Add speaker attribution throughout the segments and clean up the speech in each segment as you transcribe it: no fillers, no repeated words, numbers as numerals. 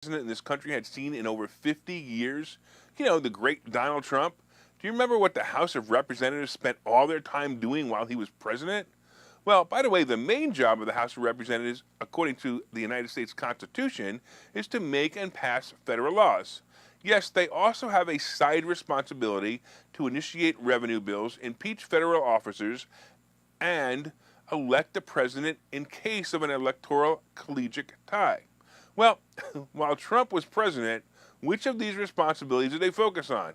Speaker 1: president in this country had seen in over 50 years? You know, the great Donald Trump. Do you remember what the House of Representatives spent all their time doing while he was president? Well, by the way, the main job of the House of Representatives, according to the United States Constitution, is to make and pass federal laws. Yes, they also have a side responsibility to initiate revenue bills, impeach federal officers, and elect the president in case of an electoral collegiate tie. Well, while Trump was president, which of these responsibilities did they focus on?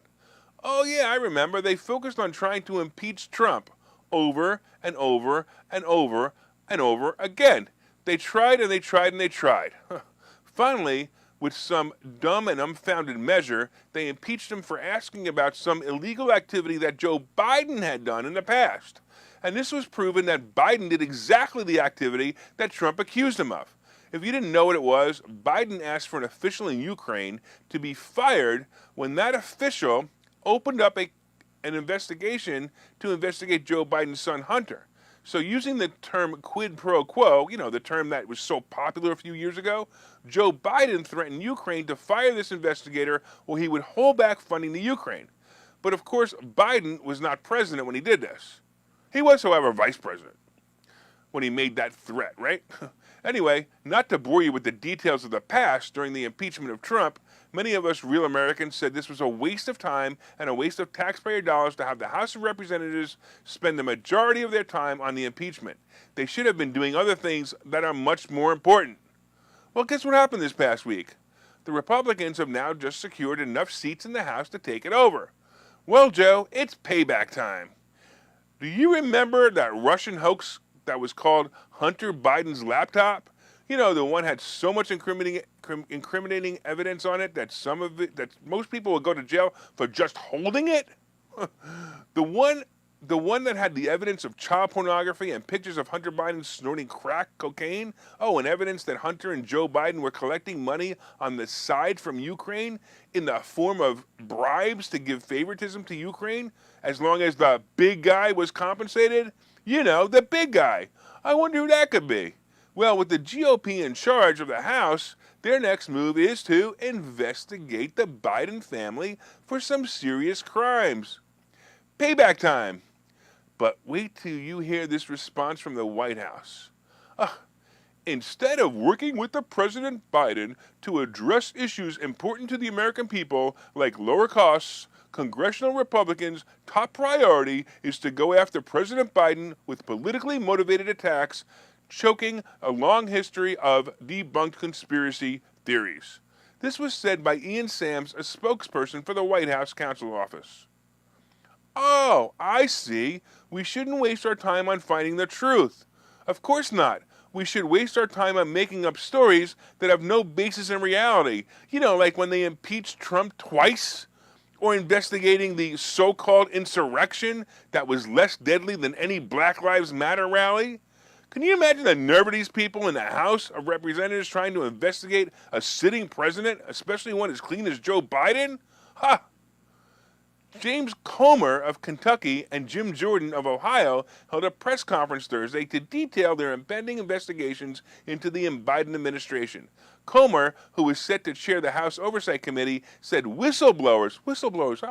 Speaker 1: Oh, yeah, I remember. They focused on trying to impeach Trump over and over and over and over again. They tried and they tried and they tried. Finally, with some dumb and unfounded measure, they impeached him for asking about some illegal activity that Joe Biden had done in the past. And this was proven that Biden did exactly the activity that Trump accused him of. If you didn't know what it was, Biden asked for an official in Ukraine to be fired when that official opened up an investigation to investigate Joe Biden's son Hunter. So using the term quid pro quo, you know, the term that was so popular a few years ago, Joe Biden threatened Ukraine to fire this investigator or he would hold back funding to Ukraine. But of course, Biden was not president when he did this. He was, however, vice president when he made that threat, right? Anyway, not to bore you with the details of the past during the impeachment of Trump, many of us real Americans said this was a waste of time and a waste of taxpayer dollars to have the House of Representatives spend the majority of their time on the impeachment. They should have been doing other things that are much more important. Well, guess what happened this past week? The Republicans have now just secured enough seats in the House to take it over. Well, Joe, it's payback time. Do you remember that Russian hoax that was called Hunter Biden's laptop? You know, the one had so much incriminating evidence on it that most people would go to jail for just holding it. The one that had the evidence of child pornography and pictures of Hunter Biden snorting crack cocaine. Oh, and evidence that Hunter and Joe Biden were collecting money on the side from Ukraine in the form of bribes to give favoritism to Ukraine, as long as the big guy was compensated. You know, the big guy. I wonder who that could be. Well, with the GOP in charge of the House, their next move is to investigate the Biden family for some serious crimes. Payback time. But wait till you hear this response from the White House. Instead of working with the President Biden to address issues important to the American people, like lower costs, congressional Republicans' top priority is to go after President Biden with politically motivated attacks, choking a long history of debunked conspiracy theories. This was said by Ian Sams, a spokesperson for the White House Counsel Office. Oh, I see. We shouldn't waste our time on finding the truth. Of course not. We should waste our time on making up stories that have no basis in reality. You know, like when they impeached Trump twice, or investigating the so-called insurrection that was less deadly than any Black Lives Matter rally. Can you imagine the nerve of these people in the House of Representatives trying to investigate a sitting president, especially one as clean as Joe Biden? Ha! James Comer of Kentucky and Jim Jordan of Ohio held a press conference Thursday to detail their impending investigations into the Biden administration. Comer, who is set to chair the House Oversight Committee, said whistleblowers,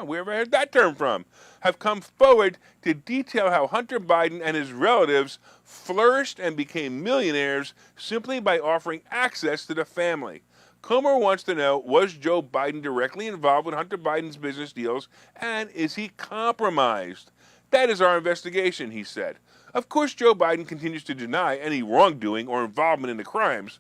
Speaker 1: where have I heard that term from, have come forward to detail how Hunter Biden and his relatives flourished and became millionaires simply by offering access to the family. Comer wants to know, was Joe Biden directly involved with Hunter Biden's business deals, and is he compromised? That is our investigation, he said. Of course, Joe Biden continues to deny any wrongdoing or involvement in the crimes.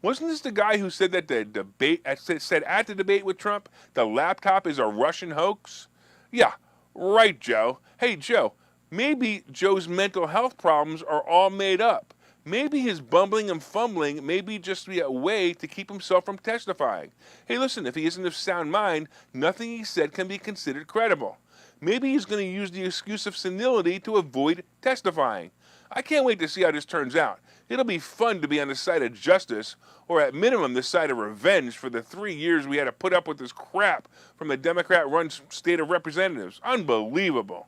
Speaker 1: Wasn't this the guy who said that at the debate with Trump, the laptop is a Russian hoax? Yeah, right, Joe. Hey, Joe, maybe Joe's mental health problems are all made up. Maybe his bumbling and fumbling may be just a way to keep himself from testifying. Hey, listen, if he isn't of sound mind, nothing he said can be considered credible. Maybe he's going to use the excuse of senility to avoid testifying. I can't wait to see how this turns out. It'll be fun to be on the side of justice, or at minimum the side of revenge for the 3 years we had to put up with this crap from the Democrat-run state of representatives. Unbelievable.